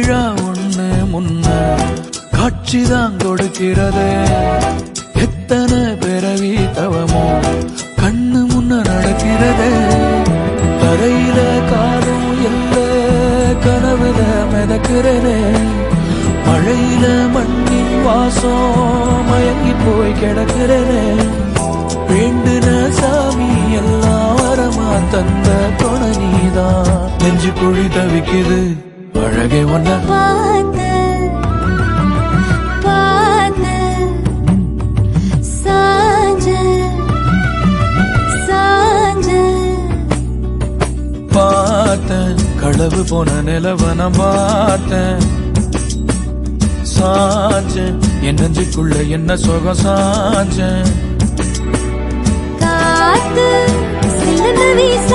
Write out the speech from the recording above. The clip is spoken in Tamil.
விழா ஒண்ணு முன்ன காட்சிதான் கொடுக்கிறது. எத்தனை பிறவி தவமோ கண்ணு முன்ன நடக்கிறது. தரையில காலும் எல்ல கனவுல மிதக்கிறனே. மழையில மண்ணின் வாசம் மயங்கி போய் கிடக்கிறனே. வேண்டுன சாமி எல்லாம் வரமா தந்த துணை நீதான். நெஞ்சு குழி தவிக்குது அழகே ஒன்ன பார்த்தேன். களவு போன நிலவன பார்த்தேன். சாஞ்சேன் என் நெஞ்சுக்குள்ள என்ன சுகம் சாஞ்சேன். காத்து சில வீச